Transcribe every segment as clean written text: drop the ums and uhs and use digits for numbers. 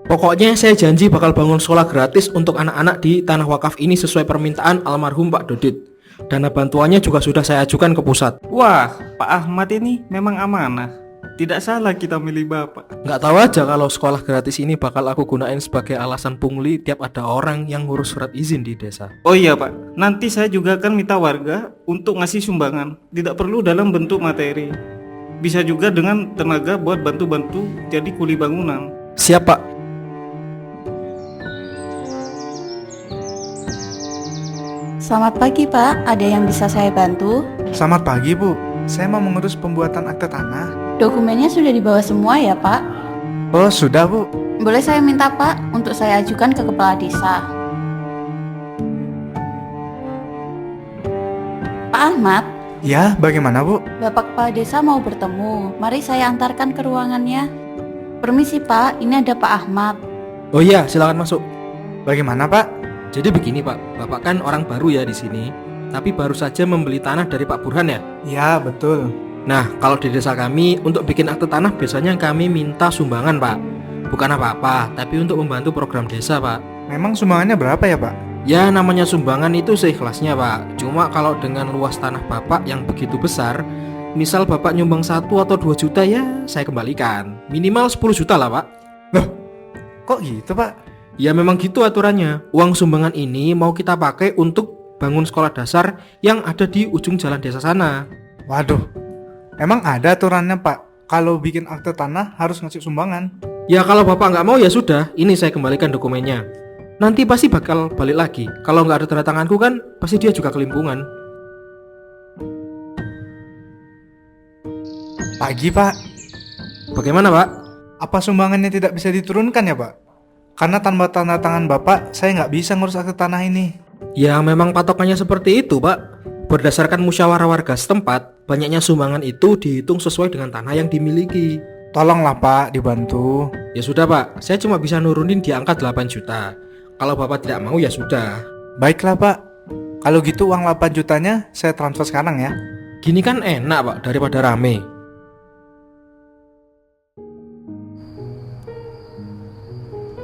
Pokoknya saya janji bakal bangun sekolah gratis untuk anak-anak di tanah wakaf ini sesuai permintaan almarhum Pak Dodit. Dana bantuannya juga sudah saya ajukan ke pusat. Wah, Pak Ahmad ini memang amanah. Tidak salah kita milih Bapak. Nggak tahu aja kalau sekolah gratis ini bakal aku gunain sebagai alasan pungli tiap ada orang yang ngurus surat izin di desa. Oh iya Pak, nanti saya juga akan minta warga untuk ngasih sumbangan. Tidak perlu dalam bentuk materi. Bisa juga dengan tenaga buat bantu-bantu jadi kuli bangunan. Siap Pak. Selamat pagi Pak, ada yang bisa saya bantu? Selamat pagi Bu, saya mau mengurus pembuatan akte tanah. Dokumennya sudah dibawa semua ya Pak? Oh sudah Bu. Boleh saya minta Pak untuk saya ajukan ke kepala desa. Pak Ahmad, Ya, bagaimana Bu? Bapak kepala desa mau bertemu. Mari saya antarkan ke ruangannya. Permisi Pak, ini ada Pak Ahmad. Oh iya, silakan masuk. Bagaimana Pak? Jadi begini Pak, Bapak kan orang baru ya di sini, tapi baru saja membeli tanah dari Pak Burhan ya. Ya betul. Nah, kalau di desa kami untuk bikin akte tanah biasanya kami minta sumbangan Pak. Bukan apa-apa, tapi untuk membantu program desa Pak. Memang sumbangannya berapa ya Pak? Ya namanya sumbangan itu seikhlasnya Pak. Cuma kalau dengan luas tanah Bapak yang begitu besar, misal Bapak nyumbang 1 atau 2 juta ya saya kembalikan. Minimal 10 juta lah Pak. Loh, kok gitu Pak? Ya memang gitu aturannya. Uang sumbangan ini mau kita pakai untuk bangun sekolah dasar yang ada di ujung jalan desa sana. Waduh, emang ada aturannya Pak? Kalau bikin akte tanah harus ngasih sumbangan. Ya kalau Bapak nggak mau ya sudah, ini saya kembalikan dokumennya. Nanti pasti bakal balik lagi. Kalau nggak ada tanda tanganku kan pasti dia juga kelimpungan. Pagi Pak, Bagaimana Pak? apa sumbangannya tidak bisa diturunkan ya Pak? Karena tanpa tanda tangan Bapak, saya nggak bisa ngurus akte tanah ini. Ya memang patokannya seperti itu Pak. Berdasarkan musyawarah warga setempat, banyaknya sumbangan itu dihitung sesuai dengan tanah yang dimiliki. Tolonglah Pak, dibantu. Ya sudah Pak, saya cuma bisa nurunin di angka 8 juta. Kalau Bapak tidak mau ya sudah. Baiklah Pak, kalau gitu uang 8 jutanya saya transfer sekarang ya. Gini kan enak Pak daripada rame.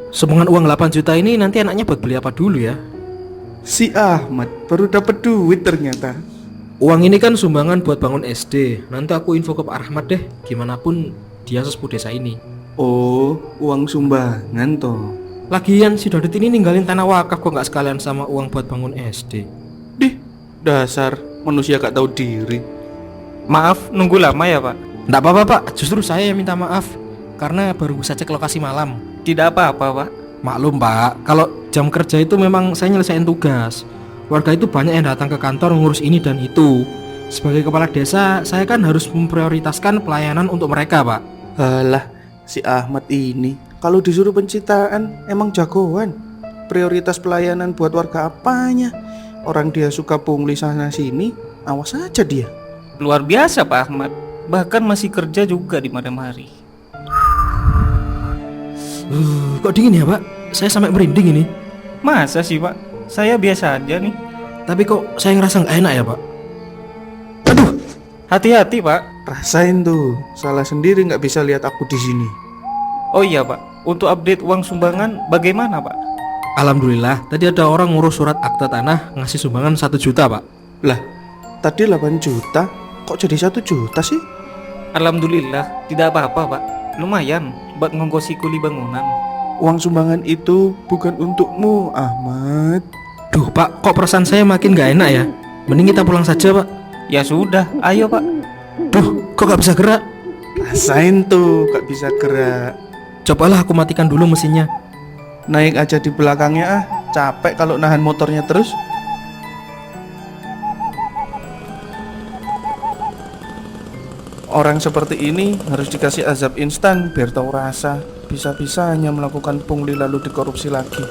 Sumbangan uang 8 juta ini nanti anaknya buat beli apa dulu ya? Si Ahmad baru dapat duit ternyata. Uang ini kan sumbangan buat bangun SD. Nanti aku info ke Pak Rahmat deh. Gimana pun dia sesepuh desa ini. Oh, uang sumbangan toh. Lagian si Dodit ini ninggalin tanah wakaf kok nggak sekalian sama uang buat bangun SD. Dih, dasar manusia gak tahu diri. Maaf, nunggu lama ya Pak? Nggak apa-apa Pak, justru saya yang minta maaf. Karena baru bisa cek lokasi malam. Tidak apa-apa Pak. Maklum Pak, kalau jam kerja itu memang saya nyelesain tugas. Warga itu banyak yang datang ke kantor ngurus ini dan itu. Sebagai kepala desa, saya kan harus memprioritaskan pelayanan untuk mereka Pak. Alah, si Ahmad ini kalau disuruh pencitraan emang jagoan. Prioritas pelayanan buat warga apanya? Orang dia suka pungli sana sini, awas aja dia. Luar biasa Pak Ahmad. Bahkan masih kerja juga di malam hari. Kok dingin ya Pak? Saya sampai merinding ini. Masa sih Pak? Saya biasa aja nih. Tapi kok saya ngerasa nggak enak ya Pak? Aduh, Hati-hati Pak. Rasain tuh, salah sendiri nggak bisa lihat aku di sini. Oh iya Pak, untuk update uang sumbangan bagaimana Pak? alhamdulillah tadi ada orang ngurus surat akta tanah ngasih sumbangan 1 juta Pak. Lah, tadi 8 juta, kok jadi 1 juta sih? Alhamdulillah, tidak apa-apa Pak. Lumayan buat ngongkosi kuli bangunan. Uang sumbangan itu bukan untukmu, Ahmad. Duh Pak, kok perasaan saya makin nggak enak ya? Mending kita pulang saja Pak. Ya sudah, ayo Pak. Duh, kok nggak bisa gerak? Rasain tuh, gak bisa gerak. Cobalah aku matikan dulu mesinnya. Naik aja di belakangnya ah, capek kalau nahan motornya terus. Orang seperti ini harus dikasih azab instan biar tahu rasa. Bisa-bisanya melakukan pungli lalu dikorupsi lagi.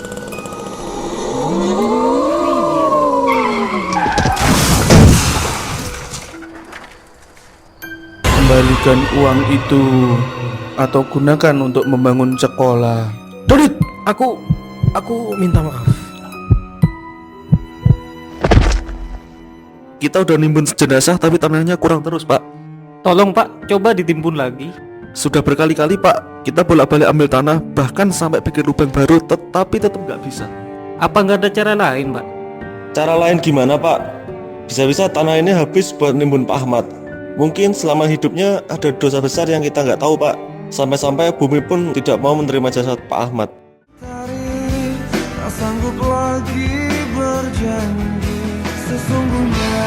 Kembalikan uang itu atau gunakan untuk membangun sekolah. Dodit, aku minta maaf. Kita udah nimbun jenazah tapi tanahnya kurang terus, Pak. Tolong Pak, coba ditimbun lagi. Sudah berkali-kali Pak, kita bolak-balik ambil tanah, bahkan sampai bikin lubang baru, tetapi tetap nggak bisa. Apa nggak ada cara lain, Pak? Cara lain gimana Pak? Bisa-bisa tanah ini habis buat nimbun Pak Ahmad. Mungkin selama hidupnya ada dosa besar yang kita nggak tahu Pak. Sampai-sampai bumi pun tidak mau menerima jasad Pak Ahmad. Tak sanggup lagi berjanji, sesungguhnya